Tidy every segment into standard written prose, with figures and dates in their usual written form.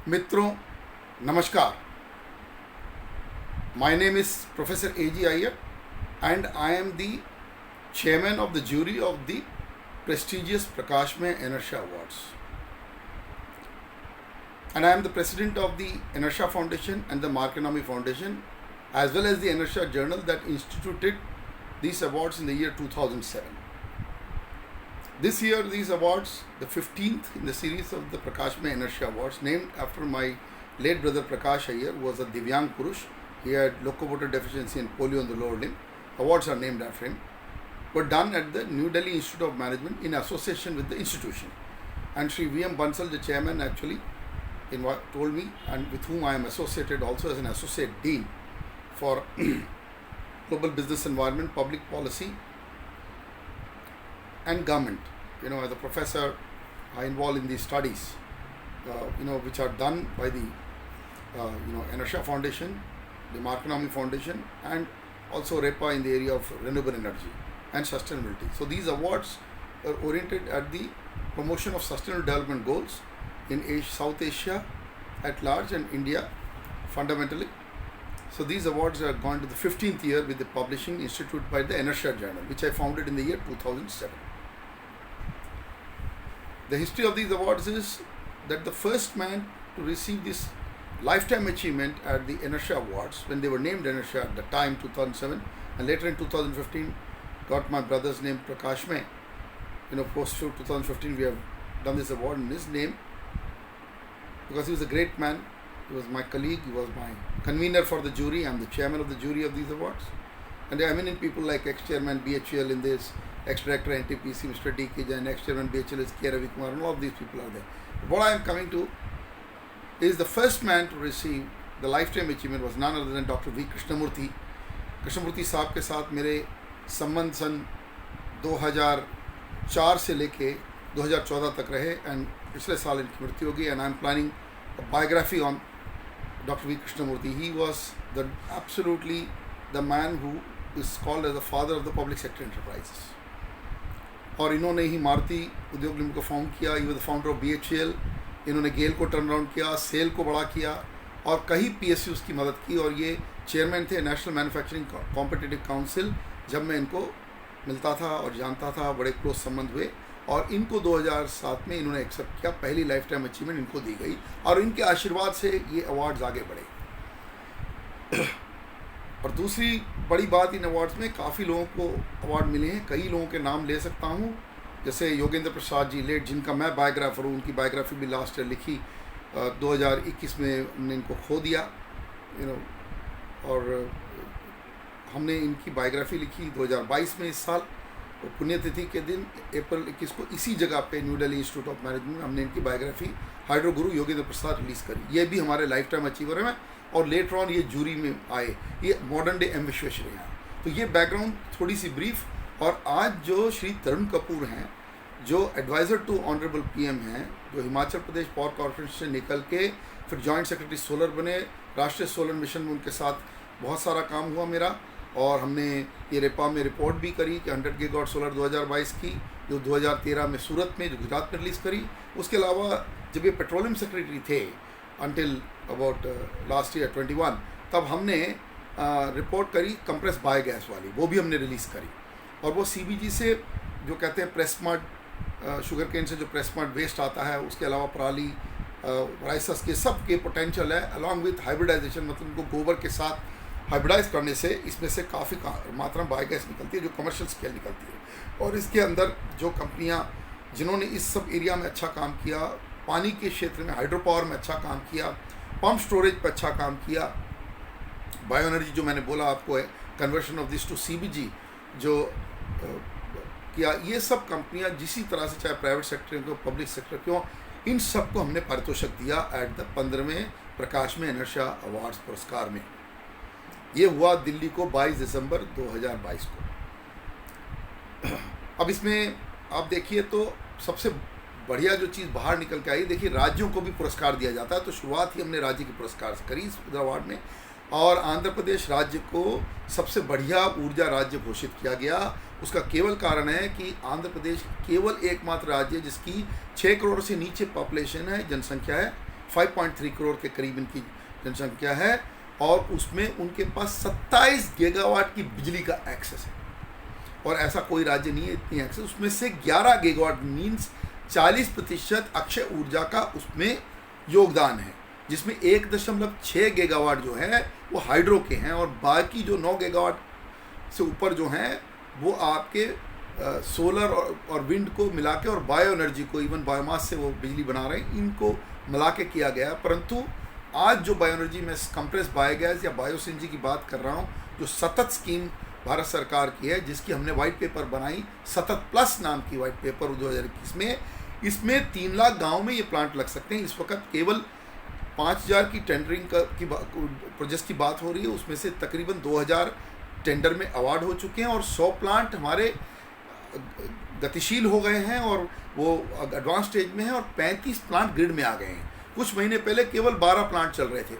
मित्रों नमस्कार. My name is Professor A.G. Iyer and I am the chairman of the jury of the prestigious Prakash Mein Inertia Awards. And I am the president of the Inertia Foundation and the Marconomy Foundation, as well as the Inertia Journal that instituted these awards in the year 2007. This year, these awards, the 15th in the series of the Prakash Mein Inertia Awards, named after my late brother Prakash Iyer, who was a Divyang Purush. He had locomotor deficiency and polio on the lower limb. Awards are named after him. Were done at the New Delhi Institute of Management in association with the institution. And Sri V.M. Bansal, the chairman, actually told me, and with whom I am associated also as an associate dean for global business environment, public policy, and government. As a professor, I involved in these studies, which are done by the, Inertia Foundation, the Marconomy Foundation, and also REPA in the area of renewable energy and sustainability. So these awards are oriented at the promotion of sustainable development goals in South Asia at large and India fundamentally. So these awards are gone to the 15th year with the publishing institute by the Inertia Journal, which I founded in the year 2007. The history of these awards is that the first man to receive this lifetime achievement at the Inertia Awards, when they were named Inertia at the time 2007, and later in 2015 got my brother's name Prakash Mein. Post 2015 we have done this award in his name because he was a great man. He was my colleague, he was my convener for the jury. I am the chairman of the jury of these awards. And there are eminent people like ex-chairman BHEL in this, ex-director NTPC Mr. D.K. Jain, ex-chairman BHEL is K. Ravi Kumar, and all of these people are there. But what I am coming to is the first man to receive the lifetime achievement was none other than Dr. V. Krishnamurthy. Krishnamurthy साहब के साथ मेरे संबंध सन 2004 से लेके 2014 तक रहे, and पिछले साल इनकी मृत्यु होगी. And I am planning a biography on Dr. V. Krishnamurthy. He was absolutely the man who is called as the father of the public sector enterprises. और इन्होंने ही मारुति उद्योग निगम को फाउंड किया. He was the founder of BHEL. इन्होंने गेल को turn around किया, cell को बड़ा किया और कई PSUs की मदद की. और ये चेयरमैन थे नेशनल मैन्युफैक्चरिंग कॉम्पिटिटिव काउंसिल. जब मैं इनको मिलता था और जानता था, बड़े क्लोज संबंध हुए, और इनको 2007 में इन्होंने एक्सेप्ट किया. पहली लाइफ टाइम अचीवमेंट इनको दी गई और इनके आशीर्वाद से ये अवार्ड्स आगे बढ़े. और दूसरी बड़ी बात, इन अवार्ड्स में काफ़ी लोगों को अवार्ड मिले हैं. कई लोगों के नाम ले सकता हूँ, जैसे योगेंद्र प्रसाद जी लेट, जिनका मैं बायोग्राफर हूँ. उनकी बायोग्राफी भी लास्ट ईयर लिखी. 2021 में हमने इनको खो दिया. और हमने इनकी बायोग्राफी लिखी 2022 में इस साल. और पुण्यतिथि के दिन अप्रैल 21 को इसी जगह पे new Delhi institute of management में हमने इनकी बायोग्राफी हाइड्रो गुरु योगेंद्र प्रसाद रिलीज़ करी. ये भी हमारे लाइफ टाइम अचीवर हैं और लेटर ऑन ये जूरी में आए. ये मॉडर्न डे एम विश्वेश्वरैया हैं. तो ये बैकग्राउंड थोड़ी सी ब्रीफ. और आज जो श्री तरुण कपूर हैं, जो एडवाइज़र टू ऑनरेबल PM हैं, जो हिमाचल प्रदेश पावर कॉर्पोरेशन से निकल के फिर जॉइंट सेक्रेटरी सोलर बने. राष्ट्रीय सोलर मिशन में उनके साथ बहुत सारा काम हुआ मेरा. और हमने ये रेपा में रिपोर्ट भी करी कि 100 गीगावाट सोलर 2022 की, जो 2013 में सूरत में, जो गुजरात में रिलीज़ करी. उसके अलावा जब ये पेट्रोलियम सेक्रेटरी थे अंटिल अबाउट लास्ट ईयर 21, तब हमने रिपोर्ट करी कंप्रेस बायोगैस वाली, वो भी हमने रिलीज़ करी. और वो CBG से जो कहते हैं प्रेस मड, शुगर केन से जो प्रेस मड वेस्ट आता है, उसके अलावा पराली, राइसस के सब के पोटेंशियल है, अलॉन्ग विथ हाइब्रिडाइजेशन, मतलब उनको गोबर के साथ हाइब्रिडाइज करने से इसमें से काफ़ी मात्रा में बायोगैस निकलती है, जो कमर्शियल स्केल निकलती है. और इसके अंदर जो कंपनियां जिन्होंने इस सब एरिया में अच्छा काम किया, पानी के क्षेत्र में हाइड्रो पावर में अच्छा काम किया, पंप स्टोरेज पर अच्छा काम किया, बायो एनर्जी जो मैंने बोला आपको है, conversion of this to CBG जो किया, ये सब कंपनियां जिसी तरह से, चाहे प्राइवेट सेक्टर को, पब्लिक सेक्टर क्यों, इन सबको हमने पारितोषिक दिया एट द 15वें प्रकाश में इनर्शिया अवार्ड्स पुरस्कार में. ये हुआ दिल्ली को 22 दिसंबर 2022 को. अब इसमें आप देखिए तो सबसे बढ़िया जो चीज़ बाहर निकल के आई, देखिए राज्यों को भी पुरस्कार दिया जाता है. तो शुरुआत ही हमने राज्य के पुरस्कार से करी इस अवार्ड में, और आंध्र प्रदेश राज्य को सबसे बढ़िया ऊर्जा राज्य घोषित किया गया. उसका केवल कारण है कि आंध्र प्रदेश केवल एकमात्र राज्य है जिसकी 6 करोड़ से नीचे पॉपुलेशन है, जनसंख्या है, 5.3 करोड़ के करीब इनकी जनसंख्या है, और उसमें उनके पास 27 गीगावाट की बिजली का एक्सेस है, और ऐसा कोई राज्य नहीं है इतनी एक्सेस। उसमें से 11 गीगावाट मीन्स 40% अक्षय ऊर्जा का उसमें योगदान है, जिसमें 1.6 गीगावाट जो है वो हाइड्रो के हैं, और बाकी जो 9 गीगावाट से ऊपर जो हैं वो आपके सोलर और विंड को मिला के, और बायो एनर्जी को, इवन बायोमास से वो बिजली बना रहे हैं, इनको मिला के किया गया। परंतु आज जो बायो एनर्जी में कंप्रेस बायोगैस या बायो सीएनजी की बात कर रहा हूँ, जो सतत स्कीम भारत सरकार की है, जिसकी हमने वाइट पेपर बनाई, सतत प्लस नाम की वाइट पेपर 2021 में, इसमें 3 लाख गाँव में ये प्लांट लग सकते हैं। इस वक्त केवल 5,000 की टेंडरिंग की प्रोजेक्ट की बात हो रही है, उसमें से तकरीबन 2,000 टेंडर में अवार्ड हो चुके हैं, और 100 प्लांट हमारे गतिशील हो गए हैं और वो एडवांस स्टेज में हैं, और 35 प्लांट ग्रिड में आ गए हैं। कुछ महीने पहले केवल 12 प्लांट चल रहे थे।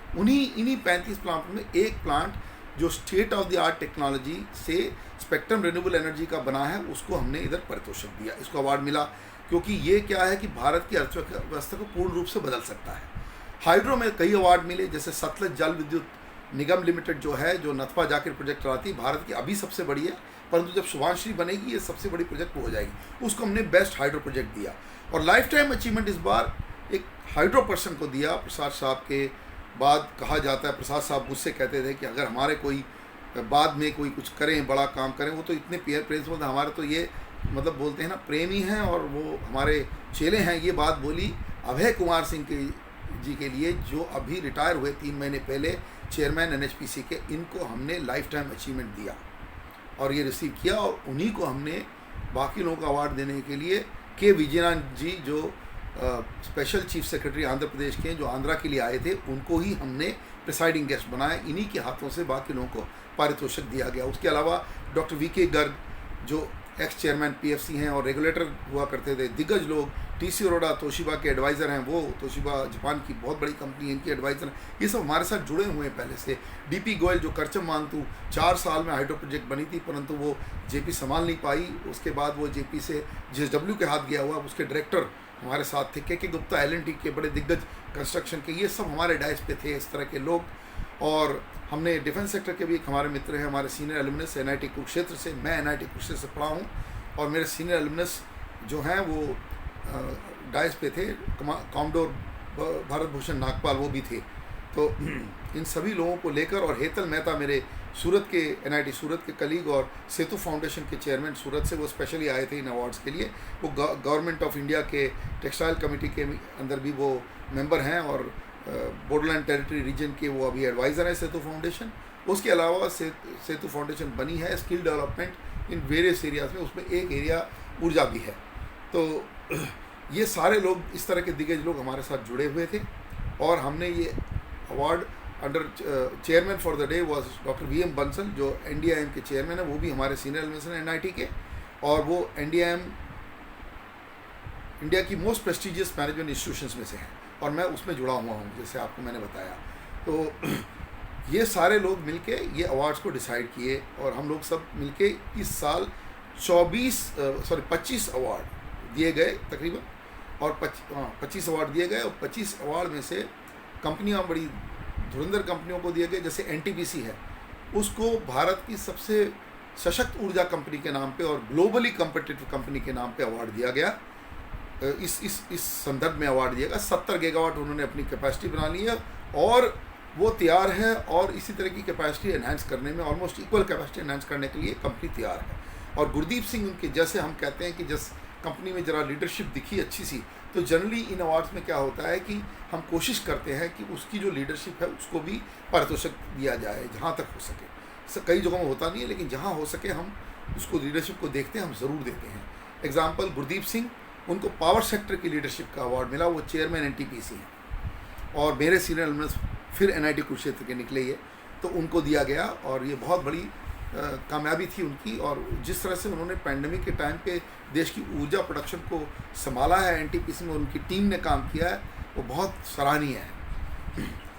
इन्हीं 35 प्लांट में एक प्लांट जो state of the art technology से स्पेक्ट्रम रिन्यूएबल एनर्जी का बना है, उसको हमने इधर पारितोषिक दिया, इसको अवार्ड मिला, क्योंकि ये क्या है कि भारत की अर्थव्यवस्था को पूर्ण रूप से बदल सकता है। हाइड्रो में कई अवार्ड मिले, जैसे सतलज जल विद्युत निगम लिमिटेड जो है, जो नथवा जाकिर प्रोजेक्ट चलाती है, भारत की अभी सबसे बड़ी है, परंतु जब शुभांश्री बनेगी ये सबसे बड़ी प्रोजेक्ट हो जाएगी, उसको हमने बेस्ट हाइड्रो प्रोजेक्ट दिया। और लाइफ टाइम अचीवमेंट इस बार एक हाइड्रो पर्सन को दिया। प्रसाद साहब के बाद कहा जाता है, प्रसाद साहब मुझसे कहते थे कि अगर हमारे कोई बाद में कोई कुछ करें, बड़ा काम करें, वो तो इतने प्रिंसिपल हमारे तो ये मतलब बोलते हैं ना, प्रेमी हैं, और वो हमारे चेले हैं। ये बात बोली अभय कुमार सिंह जी के लिए, जो अभी रिटायर हुए 3 महीने पहले, चेयरमैन एनएचपीसी के। इनको हमने लाइफ टाइम अचीवमेंट दिया और ये रिसीव किया, और उन्हीं को हमने बाकी लोगों को अवार्ड देने के लिए के विजयनाथ जी, जो special chief secretary Andhra Pradesh के हैं, जो आंध्रा के लिए आए थे, उनको ही हमने प्रिसाइडिंग गेस्ट बनाया। इन्हीं के हाथों से बाकी लोगों को पारितोषिक दिया गया। उसके अलावा डॉक्टर वीके गर्ग, जो एक्स चेयरमैन पीएफसी हैं और रेगुलेटर हुआ करते थे, दिग्गज लोग, टीसी अरोड़ा तोशिबा के एडवाइज़र हैं, वो तोशिबा जापान की बहुत बड़ी कंपनी है, इनके एडवाइज़र हैं, ये सब हमारे साथ जुड़े हुए हैं पहले से। डीपी गोयल, जो करचम मांगतू 4 साल में हाइड्रो प्रोजेक्ट बनी थी, परंतु वो जेपी संभाल नहीं पाई, उसके बाद वो जेपी से जेएसडब्ल्यू के हाथ गया हुआ, उसके डायरेक्टर हमारे साथ थे, के गुप्ता एलएनटी के बड़े दिग्गज कंस्ट्रक्शन के, ये सब हमारे डाइस पे थे, इस तरह के लोग। और हमने डिफेंस सेक्टर के भी एक हमारे मित्र हैं, हमारे सीनियर एलुमनस एनआईटी कुरुक्षेत्र से, मैं एनआईटी कुरुक्षेत्र से पढ़ा हूँ, और मेरे सीनियर एलुमनस जो हैं वो डाइस पे थे, कॉमडोर भारत भूषण नागपाल वो भी थे। तो इन सभी लोगों को लेकर, और हेतल मेहता मेरे सूरत के एनआईटी सूरत के कलीग और सेतु फाउंडेशन के चेयरमैन सूरत से, वो स्पेशली आए थे इन अवार्ड्स के लिए। वो गवर्नमेंट ऑफ इंडिया के टेक्सटाइल कमेटी के अंदर भी वो मेंबर हैं, और बॉर्डरलैंड टेरिटरी रीजन के वो अभी एडवाइज़र हैं सेतु फाउंडेशन। उसके अलावा सेतु फाउंडेशन बनी है skill development in various areas में, उसमें एक एरिया ऊर्जा भी है। तो ये सारे लोग, इस तरह के दिग्गज लोग हमारे साथ जुड़े हुए थे, और हमने ये award under chairman for the day was doctor VM Bansal, जो एनडीआईएम के चेयरमैन है, वो भी हमारे सीनियर एडमिशन एनआईटी के, और वो एनडीआईएम इंडिया की मोस्ट प्रेस्टिजियस मैनेजमेंट इंस्टीट्यूशंस में से हैं, और मैं उसमें जुड़ा हुआ हूँ, जैसे आपको मैंने बताया। तो ये सारे लोग मिलके ये अवार्ड्स को डिसाइड किए, और हम लोग सब मिलके इस साल 25 अवार्ड दिए गए तकरीबन, और 25 अवार्ड दिए गए, और 25 अवार्ड में से कंपनियां, बड़ी धुरंधर कंपनियों को दिए गए। जैसे एनटीपीसी है, उसको भारत की सबसे सशक्त ऊर्जा कंपनी के नाम पे और ग्लोबली कम्पिटिटिव कंपनी के नाम पे अवार्ड दिया गया। इस संदर्भ में अवार्ड दिया गया। 70 गीगावाट उन्होंने अपनी कैपेसिटी बना ली है, और वो तैयार है, और इसी तरह की कैपेसिटी एनहांस करने में, ऑलमोस्ट इक्वल कैपेसिटी एनहांस करने के लिए कंपनी तैयार है। और गुरदीप सिंह उनके, जैसे हम कहते हैं कि जिस कंपनी में ज़रा लीडरशिप दिखी अच्छी सी, तो जनरली इन अवार्ड्स में क्या होता है कि हम कोशिश करते हैं कि उसकी जो लीडरशिप है उसको भी पारितोषिक दिया जाए जहाँ तक हो सके। कई जगहों में होता नहीं है, लेकिन जहाँ हो सके हम उसको लीडरशिप को देखते हैं, हम ज़रूर देते हैं। एग्जाम्पल, गुरदीप सिंह, उनको पावर सेक्टर की लीडरशिप का अवार्ड मिला, वो चेयरमैन एनटीपीसी हैं, और मेरे सीनियर एलुमनस फिर एनआईटी कुरुक्षेत्र के निकले ये, तो उनको दिया गया, और ये बहुत बड़ी कामयाबी थी उनकी। और जिस तरह से उन्होंने पैंडेमिक के टाइम पे देश की ऊर्जा प्रोडक्शन को संभाला है, एनटीपीसी में उनकी टीम ने काम किया है, वो बहुत सराहनीय है।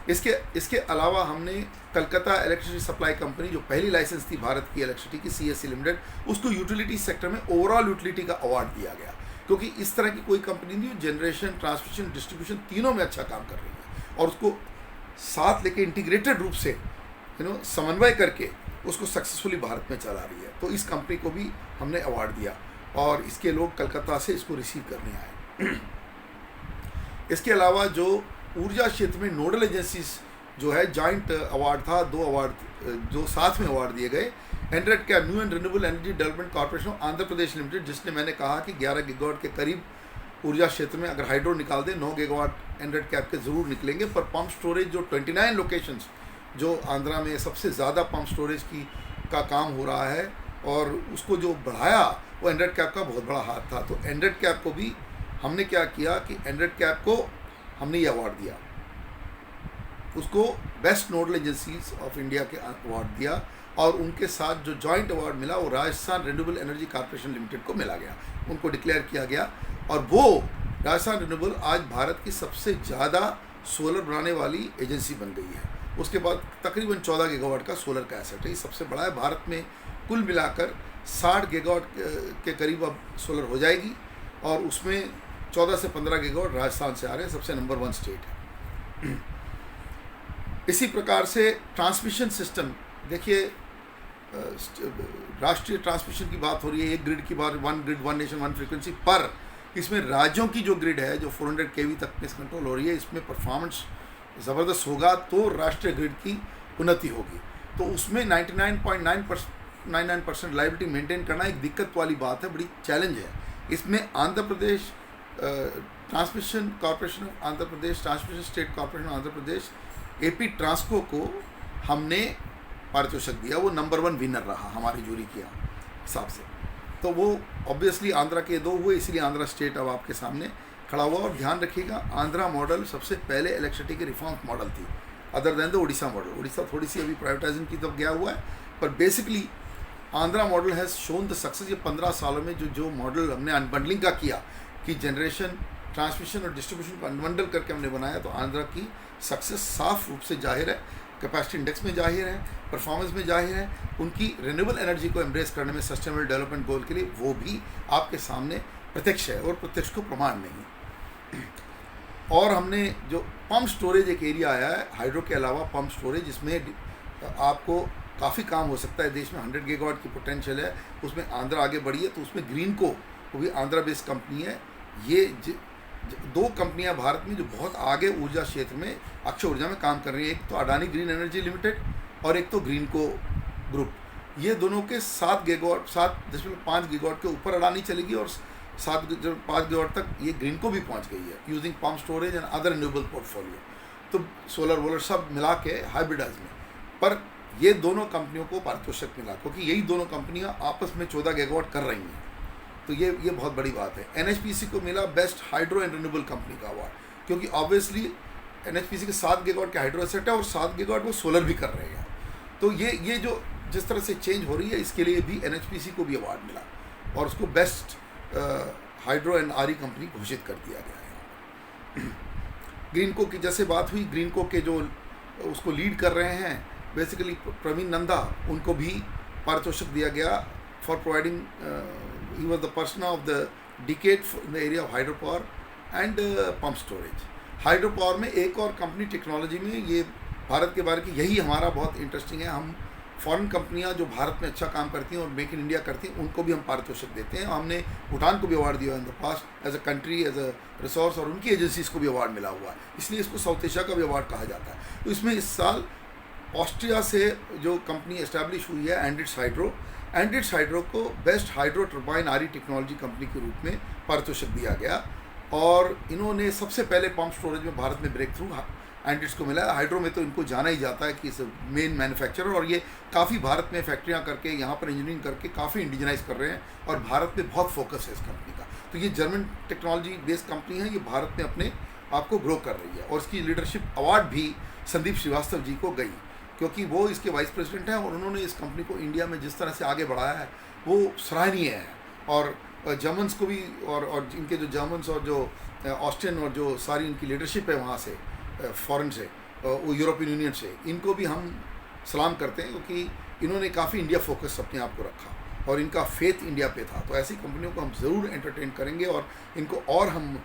इसके अलावा हमने कलकत्ता इलेक्ट्रिसिटी सप्लाई कंपनी, जो पहली लाइसेंस थी भारत की इलेक्ट्रिसिटी की, सीएससी लिमिटेड, उसको यूटिलिटी सेक्टर में ओवरऑल यूटिलिटी का अवार्ड दिया गया, क्योंकि इस तरह की कोई कंपनी नहीं जो जनरेशन, ट्रांसमिशन, डिस्ट्रीब्यूशन तीनों में अच्छा काम कर रही है। और उसको साथ लेके इंटीग्रेटेड रूप से समन्वय करके उसको सक्सेसफुली भारत में चला रही है। तो इस कंपनी को भी हमने अवार्ड दिया और इसके लोग कलकत्ता से इसको रिसीव करने आए। इसके अलावा जो ऊर्जा क्षेत्र में नोडल एजेंसीज जो है जॉइंट अवार्ड था, 2 अवार्ड जो साथ में अवार्ड दिए गए। NREDCAP new and renewable energy development corporation of Andhra Pradesh limited, जिसने मैंने कहा कि 11 गीगावाट के करीब ऊर्जा क्षेत्र में अगर हाइड्रो निकाल दें 9 गीगावाट एंड्रेड कैप के ज़रूर निकलेंगे। पर पंप स्टोरेज जो 29 लोकेशंस जो आंध्रा में सबसे ज़्यादा पंप स्टोरेज का काम हो रहा है और उसको जो बढ़ाया वो एंड्रेड कैप का बहुत बड़ा हाथ था। तो एंड्रेड कैप को भी हमने क्या किया कि एंड्रेड कैप को हमने ये अवार्ड दिया, उसको best nodal agencies of India के अवार्ड दिया और उनके साथ जो जॉइंट अवार्ड मिला वो Rajasthan renewable energy corporation limited को मिला गया, उनको डिक्लेयर किया गया। और वो राजस्थान रिन्यूएबल आज भारत की सबसे ज़्यादा सोलर बनाने वाली एजेंसी बन गई है। उसके बाद तकरीबन 14 गीगावाट का सोलर का एसेट है, ये सबसे बड़ा है। भारत में कुल मिलाकर 60 गीगावाट के करीब अब सोलर हो जाएगी और उसमें 14 से 15 गीगावाट राजस्थान से आ रहे हैं, सबसे नंबर 1 स्टेट है। इसी प्रकार से ट्रांसमिशन सिस्टम देखिए, राष्ट्रीय ट्रांसमिशन की बात हो रही है, एक ग्रिड की बात, 1 ग्रिड 1 नेशन 1 फ्रीक्वेंसी, पर इसमें राज्यों की जो ग्रिड है जो 400 kV तक में कंट्रोल हो रही है, इसमें परफॉर्मेंस ज़बरदस्त होगा तो राष्ट्रीय ग्रिड की उन्नति होगी। तो उसमें 99.99% लाइबिलिटी मेंटेन करना एक दिक्कत वाली बात है, बड़ी चैलेंज है। इसमें Andhra Pradesh transmission corporation of Andhra Pradesh, transmission state corporation of Andhra Pradesh, AP Transco को हमने पारितोषिक दिया, वो नंबर 1 विनर रहा हमारी जूरी के हिसाब से। तो वो ऑब्वियसली आंध्रा के 2 हुए, इसलिए आंध्रा स्टेट अब आपके सामने खड़ा हुआ। और ध्यान रखिएगा, आंध्रा मॉडल सबसे पहले इलेक्ट्रिसिटी के रिफॉर्म मॉडल थी other than the Orissa model. Orissa थोड़ी सी अभी प्राइवेटाइजेशन की तरफ गया हुआ है, पर basically Andhra model has shown the success. ये 15 सालों में जो मॉडल हमने अनबंडलिंग का किया कि जनरेशन, ट्रांसमिशन और डिस्ट्रीब्यूशन को अनबंडल करके हमने बनाया, तो आंध्रा की सक्सेस साफ रूप से जाहिर है, कैपेसिटी इंडेक्स में जाहिर है, परफॉर्मेंस में जाहिर है। उनकी रिन्यूएबल एनर्जी को एम्ब्रेस करने में सस्टेनेबल डेवलपमेंट गोल के लिए वो भी आपके सामने प्रत्यक्ष है और प्रत्यक्ष को प्रमाण नहीं। और हमने जो पंप स्टोरेज एक एरिया आया है हाइड्रो के अलावा, पंप स्टोरेज, जिसमें आपको काफ़ी काम हो सकता है। देश में 100 गीगावाट की पोटेंशियल है, उसमें आंध्रा आगे बढ़ी है। तो उसमें ग्रीनको, वो भी आंध्रा बेस्ड कंपनी है। ये 2 कंपनियां भारत में जो बहुत आगे ऊर्जा क्षेत्र में, अक्षय ऊर्जा में काम कर रही है। एक तो अडानी ग्रीन एनर्जी लिमिटेड और एक तो ग्रीनको ग्रुप। ये दोनों के 7 गीगावाट, 7.5 गीगावाट के ऊपर अडानी चलेगी और 7.5 गीगावाट तक ये ग्रीनको भी पहुंच गई है, using pump storage and other renewable portfolio. तो सोलर वोलर सब मिला के हाइब्रिडाइज में, पर ये दोनों कंपनियों को पारितोषिक मिला क्योंकि यही दोनों कंपनियां आपस में 14 गीगावाट कर रही हैं। तो ये बहुत बड़ी बात है। NHPC को मिला best hydro and renewable company का अवार्ड, क्योंकि ऑब्वियसली NHPC के 7 गीगावाट के हाइड्रो एसेट है और 7 गीगावाट वो सोलर भी कर रहे हैं। तो ये जो जिस तरह से चेंज हो रही है, इसके लिए भी NHPC को भी अवार्ड मिला और उसको best hydro and RE company घोषित कर दिया गया है। ग्रीनको की जैसे बात हुई, ग्रीनको के जो उसको लीड कर रहे हैं बेसिकली प्रवीण नंदा, उनको भी पारितोषिक दिया गया for providing, he was the person of the decade in the area of hydropower and pump storage. Hydro power में एक और कंपनी टेक्नोलॉजी में, ये भारत के बारे की, यही हमारा बहुत इंटरेस्टिंग है। हम फॉरेन कंपनियां जो भारत में अच्छा काम करती हैं और मेक इन इंडिया करती हैं, उनको भी हम पारितोषिक देते हैं। हमने भूटान को भी अवार्ड दिया in the past as a country, as a resource, और उनकी एजेंसीज को भी अवार्ड मिला हुआ है, इसलिए इसको साउथ एशिया का भी अवार्ड कहा जाता है। तो इसमें इस साल ऑस्ट्रिया से जो कंपनी एस्टैब्लिश हुई है एंड्रिट्स हाइड्रो को best hydro turbine RE technology company के रूप में पारितोषिक दिया गया और इन्होंने सबसे पहले पंप स्टोरेज में भारत में ब्रेक थ्रू एंड्रिट्स को मिला है। हाइड्रो में तो इनको जाना ही जाता है कि इस मेन मैन्युफैक्चरर, और ये काफ़ी भारत में फैक्ट्रियाँ करके यहाँ पर इंजीनियरिंग करके काफ़ी इंडिजनाइज कर रहे हैं और भारत में बहुत फोकस है इस कंपनी का। तो ये जर्मन टेक्नोलॉजी बेस्ड कंपनी है, ये भारत में अपने आप को ग्रो कर रही है और इसकी लीडरशिप अवार्ड भी संदीप श्रीवास्तव जी को गई, क्योंकि वो इसके वाइस प्रेसिडेंट हैं और उन्होंने इस कंपनी को इंडिया में जिस तरह से आगे बढ़ाया है वो सराहनीय है। और जर्मन्स को भी, और इनके जो जर्मन्स और जो ऑस्ट्रियन और जो सारी इनकी लीडरशिप है वहाँ से, फॉरेन से, वो यूरोपियन यूनियन से, इनको भी हम सलाम करते हैं क्योंकि इन्होंने काफ़ी इंडिया फोकस अपने आप को रखा और इनका फेथ इंडिया पे था। तो ऐसी कंपनियों को हम ज़रूर एंटरटेन करेंगे और इनको और हम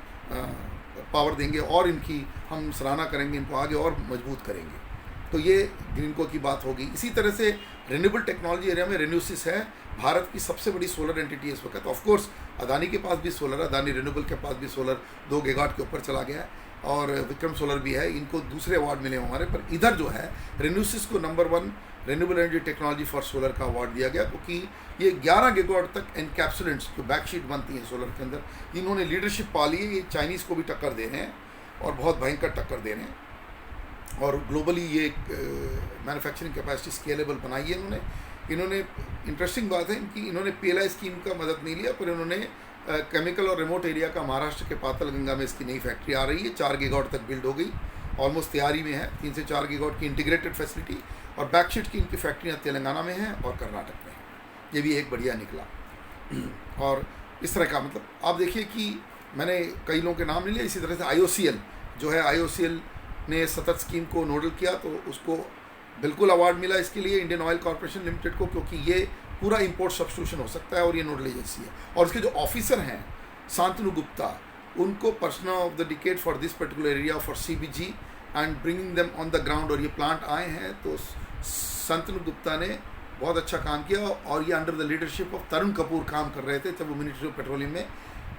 पावर देंगे और इनकी हम सराहना करेंगे, इनको आगे और मजबूत करेंगे। तो ये ग्रीनको की बात होगी। इसी तरह से रिन्यूएबल टेक्नोलॉजी एरिया में रेन्यूसिस है भारत की सबसे बड़ी सोलर एंटिटी इस वक्त। ऑफ कोर्स अदानी के पास भी सोलर है, अदानी रिन्यूएबल के पास भी सोलर 2 गीगावाट के ऊपर चला गया है, और विक्रम सोलर भी है, इनको दूसरे अवार्ड मिले हमारे। पर इधर जो है रेन्यूसिस को number 1 renewable energy technology for solar का अवार्ड दिया गया, क्योंकि ये 11 गीगावाट तक एनकैप्सुलेंट्स जो बैकशीट बनती हैं सोलर के अंदर, इन्होंने लीडरशिप पा ली है। ये चाइनीज़ को भी टक्कर दे रहे हैं और बहुत भयंकर टक्कर दे रहे हैं, और ग्लोबली ये मैन्युफैक्चरिंग कैपेसिटी स्केलेबल बनाई है इन्होंने। इंटरेस्टिंग बात है इनकी, इन्होंने PLI स्कीम का मदद नहीं लिया, पर इन्होंने केमिकल और रिमोट एरिया का महाराष्ट्र के पातालगंगा में इसकी नई फैक्ट्री आ रही है, 4 गीगावाट तक बिल्ड हो गई, ऑलमोस्ट तैयारी में है। 3 से 4 गीगावाट की इंटीग्रेटेड फैसिलिटी, और बैकशीट की इनकी फैक्ट्रियाँ तेलंगाना में हैं और कर्नाटक में हैं। ये भी एक बढ़िया निकला। और इस तरह का मतलब आप देखिए कि मैंने कई लोगों के नाम नहीं लिए। इसी तरह से IOCL जो है, IOCL ने सतत स्कीम को नोडल किया, तो उसको बिल्कुल अवार्ड मिला इसके लिए इंडियन ऑयल कॉर्पोरेशन लिमिटेड को, क्योंकि ये पूरा इंपोर्ट सब्स्टिट्यूशन हो सकता है और ये नोडल एजेंसी है। और उसके जो ऑफिसर हैं शांतनु गुप्ता, उनको person of the decade for this particular area for CBG and bringing them on the ground. और ये प्लांट आए हैं, तो शांतनु गुप्ता ने बहुत अच्छा काम किया, और ये under the leadership of Tarun Kapoor काम कर रहे थे जब वो मिनिस्ट्री ऑफ पेट्रोलियम में,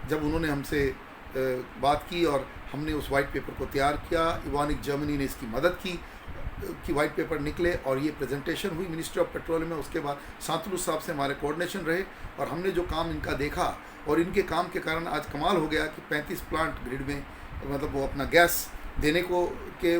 जब उन्होंने हमसे बात की और हमने उस वाइट पेपर को तैयार किया। इवानिक जर्मनी ने इसकी मदद की कि वाइट पेपर निकले, और ये प्रेजेंटेशन हुई मिनिस्ट्री ऑफ पेट्रोलियम में। उसके बाद शांतनु साहब से हमारे कोऑर्डिनेशन रहे, और हमने जो काम इनका देखा, और इनके काम के कारण आज कमाल हो गया कि 35 प्लांट ग्रिड में, मतलब वो अपना गैस देने को के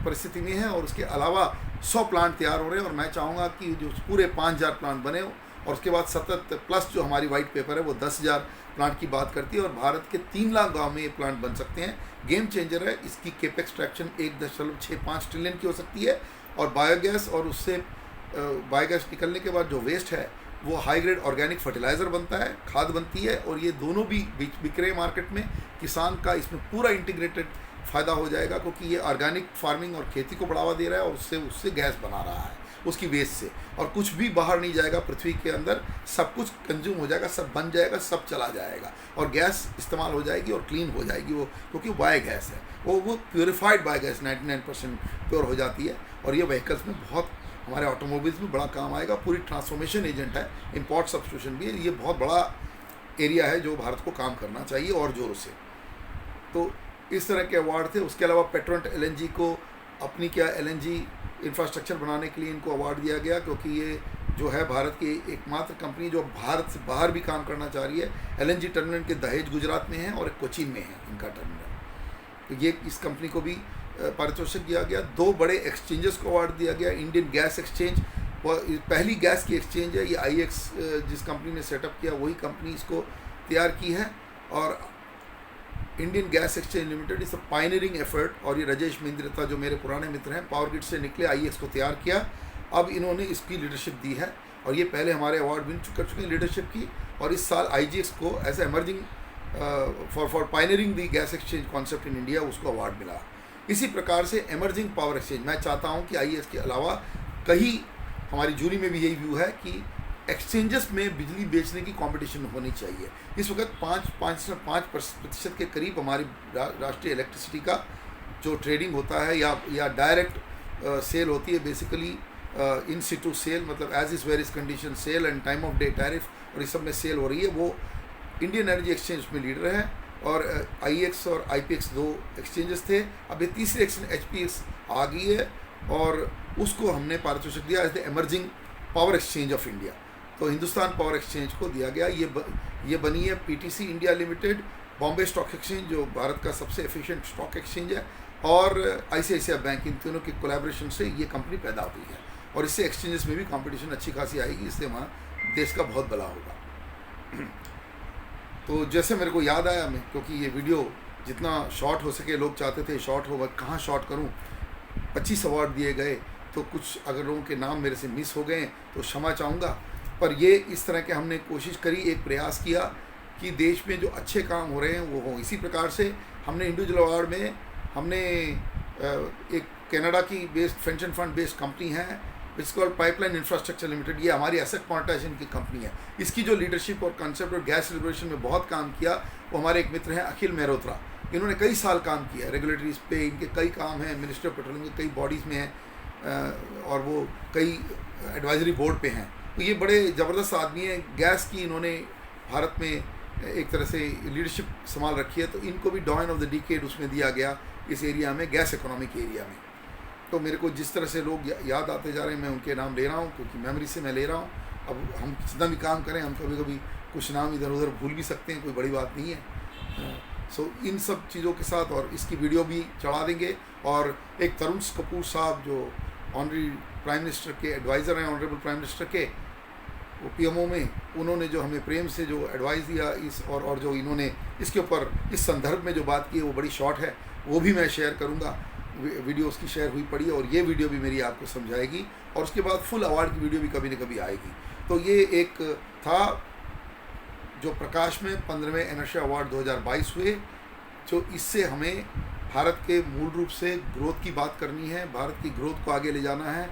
परिस्थिति में है, और उसके अलावा 100 प्लांट तैयार हो रहे हैं। और मैं चाहूँगा कि जो पूरे 5000 प्लांट बने हो, और उसके बाद सतत प्लस जो हमारी वाइट पेपर है वो 10,000 प्लांट की बात करती है, और भारत के 3 लाख गांव में ये प्लांट बन सकते हैं। गेम चेंजर है। इसकी केपेक्स ट्रैक्शन 1.65 ट्रिलियन की हो सकती है, और बायोगैस, और उससे बायोगैस निकलने के बाद जो वेस्ट है वो हाई ग्रेड ऑर्गेनिक फर्टिलाइज़र बनता है, खाद बनती है, और ये दोनों भी बिक रहे मार्केट में। किसान का इसमें पूरा इंटीग्रेटेड फ़ायदा हो जाएगा, क्योंकि ये ऑर्गेनिक फार्मिंग और खेती को बढ़ावा दे रहा है, और उससे गैस बना रहा है उसकी वेस्ट से, और कुछ भी बाहर नहीं जाएगा पृथ्वी के अंदर, सब कुछ कंज्यूम हो जाएगा, सब बन जाएगा, सब चला जाएगा, और गैस इस्तेमाल हो जाएगी और क्लीन हो जाएगी वो, क्योंकि वो बायोगैस है, वो प्योरीफाइड बायोगैस 99% प्योर हो जाती है। और ये व्हीकल्स में बहुत, हमारे ऑटोमोबाइल्स में बड़ा काम आएगा, पूरी ट्रांसफॉर्मेशन एजेंट है, इंपोर्ट सब्स्टिट्यूशन भी है। ये बहुत बड़ा एरिया है जो भारत को काम करना चाहिए और ज़ोरों से। तो इस तरह के अवार्ड थे। उसके अलावा पेट्रोनेट LNG को अपनी LNG इंफ्रास्ट्रक्चर बनाने के लिए इनको अवार्ड दिया गया, क्योंकि ये जो है भारत की एकमात्र कंपनी जो भारत से बाहर भी काम करना चाह रही है। LNG टर्मिनल के दहेज गुजरात में है, और एक कोचीन में है इनका टर्मिनल। तो ये इस कंपनी को भी पारितोषिक दिया गया। 2 बड़े एक्सचेंजेस को अवार्ड दिया गया। इंडियन गैस एक्सचेंज, पहली गैस की एक्सचेंज है ये, IEX जिस कंपनी ने सेटअप किया वही कंपनी इसको तैयार की है, और इंडियन गैस एक्सचेंज लिमिटेड इस पायनियरिंग एफर्ट। और ये राजेश मेहंद्रता जो मेरे पुराने मित्र हैं, पावर ग्रिड से निकले, IEX को तैयार किया, अब इन्होंने इसकी लीडरशिप दी है, और ये पहले हमारे अवार्ड विन कर चुके हैं लीडरशिप की। और इस साल IGX को as emerging for pioneering the gas exchange concept in India, उसको अवार्ड मिला। इसी प्रकार से एमर्जिंग पावर एक्सचेंज, मैं चाहता हूँ कि IEX के अलावा कहीं, हमारी जूरी में भी यही व्यू है कि एक्सचेंजेस में बिजली बेचने की कंपटीशन होनी चाहिए। इस वक्त 5% के करीब हमारी राष्ट्रीय इलेक्ट्रिसिटी का जो ट्रेडिंग होता है या डायरेक्ट सेल होती है, बेसिकली इन सिटू सेल, मतलब as is various condition sale and time of day tariff, और इस सब में सेल हो रही है। वो इंडियन एनर्जी एक्सचेंज में लीडर है, और IEX और IPX 2 एक्सचेंजेस थे। अब ये तीसरी एक्सचेंज HPX आ गई है, और उसको हमने पारितोषिक दिया as the emerging power exchange of India. तो हिंदुस्तान पावर एक्सचेंज को दिया गया। ये बनी है PTC India limited, Bombay stock exchange जो भारत का सबसे एफिशिएंट स्टॉक एक्सचेंज है, और ICICI बैंक, इन तीनों की कोलैबोरेशन से ये कंपनी पैदा हुई है, और इससे एक्सचेंजेस में भी कंपटीशन अच्छी खासी आएगी, इससे वहाँ देश का बहुत भला होगा। तो जैसे मेरे को याद आया, मैं क्योंकि ये वीडियो जितना शॉर्ट हो सके, लोग चाहते थे शॉर्ट हो, मैं कहाँ शॉर्ट करूँ, 25 अवार्ड दिए गए, तो कुछ अगर लोगों के नाम मेरे से मिस हो गए तो क्षमा चाहूँगा। पर ये इस तरह के हमने कोशिश करी, एक प्रयास किया कि देश में जो अच्छे काम हो रहे हैं वो हों। इसी प्रकार से हमने इंडिविजुअल अवार्ड में हमने एक कनाडा की based pension fund based company है, it's called pipeline infrastructure limited, ये हमारी एसेट मोनेटाइजेशन की कंपनी है। इसकी जो लीडरशिप और कंसेप्ट और गैस लिबरेशन में बहुत काम किया वो हमारे एक मित्र हैं अखिल मेहरोत्रा, इन्होंने कई साल काम किया है रेगुलेटरीज पे, इनके कई काम हैं, मिनिस्ट्री ऑफ पेट्रोलियम के कई बॉडीज़ में हैं और वो कई एडवाइजरी बोर्ड पे हैं। तो ये बड़े ज़बरदस्त आदमी हैं। गैस की इन्होंने भारत में एक तरह से लीडरशिप संभाल रखी है, तो इनको भी डॉइन ऑफ द डिकेड उसमें दिया गया इस एरिया में, गैस इकोनॉमिक एरिया में। तो मेरे को जिस तरह से लोग याद आते जा रहे हैं मैं उनके नाम ले रहा हूँ, क्योंकि मेमोरी से मैं ले रहा हूँ। अब हम जितना भी काम करें हम कभी कभी कुछ नाम इधर उधर भूल भी सकते हैं, कोई बड़ी बात नहीं है। सो इन सब चीज़ों के साथ और इसकी वीडियो भी चढ़ा देंगे। और एक तरुण कपूर साहब जो ऑनरी प्राइम मिनिस्टर के एडवाइज़र हैं, ऑनरेबल प्राइम मिनिस्टर के, वो पीएमओ में, उन्होंने जो हमें प्रेम से जो एडवाइस दिया इस और जो इन्होंने इसके ऊपर इस संदर्भ में जो बात की है वो बड़ी शॉर्ट है, वो भी मैं शेयर करूँगा। वीडियो उसकी शेयर हुई पड़ी है और ये वीडियो भी मेरी आपको समझाएगी और उसके बाद फुल अवार्ड की वीडियो भी कभी न कभी आएगी। तो ये एक था जो प्रकाश में 15वें एनर्शिया अवार्ड 2022 हुए, जो इससे हमें भारत के मूल रूप से ग्रोथ की बात करनी है, भारत की ग्रोथ को आगे ले जाना है।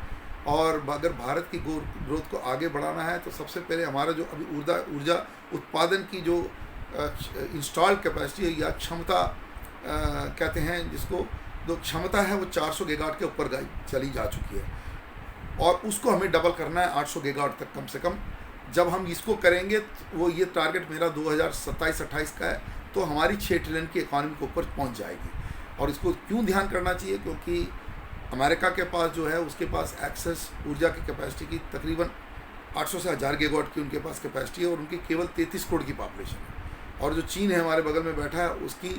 और अगर भारत की ग्रोथ को आगे बढ़ाना है तो सबसे पहले हमारा जो अभी ऊर्जा उत्पादन की जो इंस्टॉल्ड कैपेसिटी है या क्षमता कहते हैं जिसको, जो क्षमता है वो 400 गीगावाट के ऊपर चली जा चुकी है और उसको हमें डबल करना है 800 गीगावाट तक कम से कम। जब हम इसको करेंगे तो वो ये टारगेट मेरा 2027-28 का है, तो हमारी 6 ट्रिलियन की इकॉनमी के ऊपर पहुंच जाएगी। और इसको क्यों ध्यान करना चाहिए, क्योंकि अमेरिका के पास जो है उसके पास एक्सेस ऊर्जा की कैपेसिटी की तकरीबन 800 से 1000 गीगावाट की उनके पास कैपेसिटी है और उनकी केवल 33 करोड़ की पॉपुलेशन है। और जो चीन है हमारे बगल में बैठा है, उसकी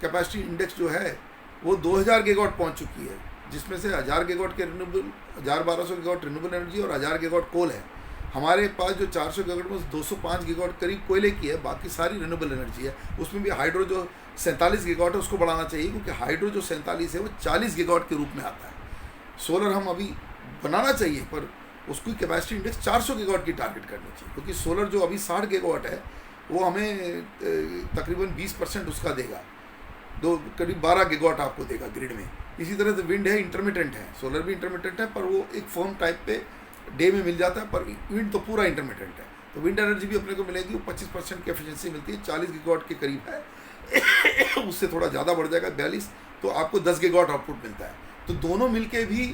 कैपेसिटी इंडेक्स जो है वो 2000 गीगावाट पहुंच चुकी है, जिसमें से 1000 गीगावाट के रिन्यूएबल, 1200 गीगावाट रिन्यूएबल एनर्जी और 1000 गीगावाट कोल है। हमारे पास जो 400 गीगावाट में 205 गीगावाट करीब कोयले की है, बाकी सारी रिन्यूएबल एनर्जी है। उसमें भी हाइड्रो जो 47 गीगावाट है उसको बढ़ाना चाहिए, क्योंकि हाइड्रो जो 47 है वो 40 गीगावाट के रूप में आता है। सोलर हम अभी बनाना चाहिए पर उसकी कैपेसिटी इंडेक्स 400 गीगावाट की टारगेट करनी चाहिए, क्योंकि सोलर जो अभी 60 गीगावाट है वो हमें तकरीबन 20% उसका देगा, करीब 12 गीगावाट आपको देगा ग्रिड में। इसी तरह से विंड है, इंटरमिटेंट है, सोलर भी इंटरमिटेंट है पर वो एक फर्म टाइप पे डे में मिल जाता है, पर विंड तो पूरा इंटरमिटेंट है। तो विंड एनर्जी भी अपने को मिलेगी, वो 25% की एफिशिएंसी मिलती है, 40 गीगावाट के करीब है उससे थोड़ा ज़्यादा बढ़ जाएगा 42, तो आपको 10 गीगावाट आउटपुट मिलता है। तो दोनों मिलके भी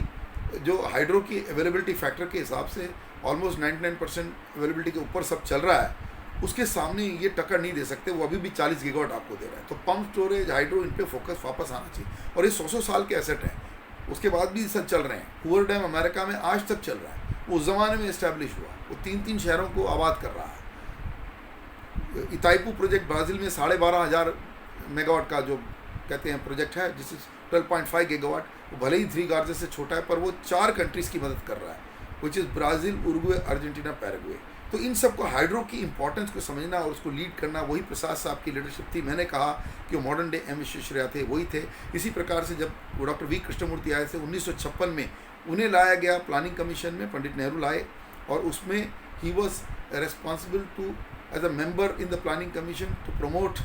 जो हाइड्रो की अवेलेबिलिटी फैक्टर के हिसाब से ऑलमोस्ट 99% अवेलेबिलिटी के ऊपर सब चल रहा है, उसके सामने ये टक्कर नहीं दे सकते। वो अभी भी 40 गीगावाट आपको दे रहा है। तो पंप स्टोरेज, हाइड्रो, इन पे फोकस वापस आना चाहिए। और ये 100 साल के एसेट हैं, उसके बाद भी सब चल रहे हैं। हूवर डैम अमेरिका में आज तक चल रहा है, वो उस ज़माने में इस्टेब्लिश हुआ, वो 3-3 शहरों को आबाद कर रहा है। इताइपू प्रोजेक्ट ब्राज़ील में 12,500 मेगावाट का जो कहते हैं प्रोजेक्ट है, जिससे 12.5 गीगावाट, वो भले ही 3 गार्जर से छोटा है पर वो 4 कंट्रीज़ की मदद कर रहा है, which is Brazil, Uruguay, Argentina, Paraguay. तो इन सब को हाइड्रो की इंपॉर्टेंस को समझना और उसको लीड करना, वही प्रसाद साहब की लीडरशिप थी। मैंने कहा कि वो मॉडर्न डे एम विश्वेश्वरैया थे, वही थे। इसी प्रकार से जब डॉक्टर वी कृष्णमूर्ति आए थे 1956 में, उन्हें लाया गया प्लानिंग कमीशन में, पंडित नेहरू लाए और उसमें ही was responsible to as a member in the planning commission to promote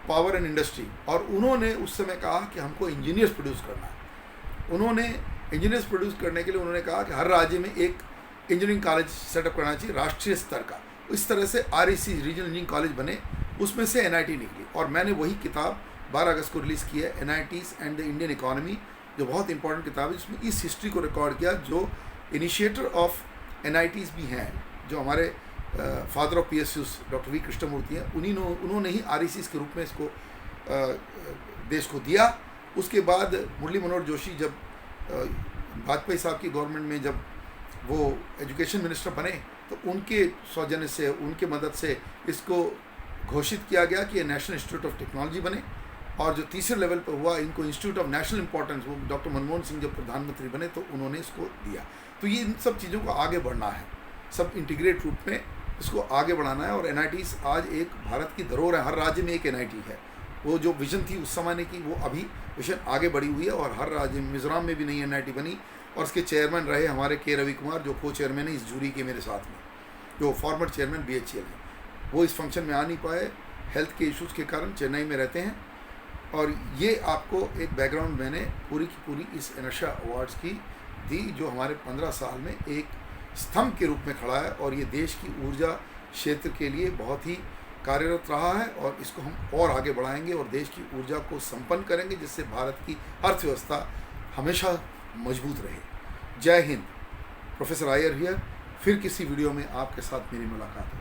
power and industry. और उन्होंने उस समय कहा कि हमको इंजीनियर्स प्रोड्यूस करना है। उन्होंने इंजीनियर्स प्रोड्यूस करने के लिए उन्होंने कहा कि हर राज्य में एक इंजीनियरिंग कॉलेज सेटअप करना चाहिए राष्ट्रीय स्तर का। इस तरह से REC रीजनल इंजीनियरिंग कॉलेज बने, उसमें से NIT निकली। और मैंने वही किताब 12 अगस्त को रिलीज़ की है, NITs and the Indian economy, जो बहुत इंपॉर्टेंट किताब है, जिसमें इस हिस्ट्री को रिकॉर्ड किया। जो इनिशिएटर ऑफ NITs भी हैं, जो हमारे father of PSUs doctor V Krishnamurthy हैं, उन्होंने ही RECs के रूप में इसको देश को दिया। उसके बाद मुरली मनोहर जोशी जब वाजपेयी साहब की गवर्नमेंट में जब वो एजुकेशन मिनिस्टर बने, तो उनके सौजन्य से, उनके मदद से इसको घोषित किया गया कि ये नेशनल इंस्टीट्यूट ऑफ टेक्नोलॉजी बने। और जो तीसरे लेवल पर हुआ, इनको इंस्टीट्यूट ऑफ नेशनल इंपॉर्टेंस, वो डॉक्टर मनमोहन सिंह जब प्रधानमंत्री बने तो उन्होंने इसको दिया। तो ये इन सब चीज़ों को आगे बढ़ना है, सब इंटीग्रेट रूप में इसको आगे बढ़ाना है। और NITs आज एक भारत की धरोहर है, हर राज्य में एक NIT है। वो जो विजन थी उस समय की, वो अभी विजन आगे बढ़ी हुई है और हर राज्य में, मिजोरम में भी नई NIT बनी और उसके चेयरमैन रहे हमारे K रवि कुमार, जो को चेयरमैन है इस जूरी के मेरे साथ में, जो फॉर्मर चेयरमैन BHEL है। वो इस फंक्शन में आ नहीं पाए, हेल्थ के इश्यूज़ के कारण चेन्नई में रहते हैं। और ये आपको एक बैकग्राउंड मैंने पूरी की पूरी इस एनर्शिया अवार्ड्स की दी, जो हमारे 15 साल में एक स्तंभ के रूप में खड़ा है और ये देश की ऊर्जा क्षेत्र के लिए बहुत ही कार्यरत रहा है और इसको हम और आगे बढ़ाएंगे और देश की ऊर्जा को संपन्न करेंगे, जिससे भारत की अर्थव्यवस्था हमेशा मजबूत रहे। जय हिंद। Professor Iyer here. फिर किसी वीडियो में आपके साथ मेरी मुलाकात है।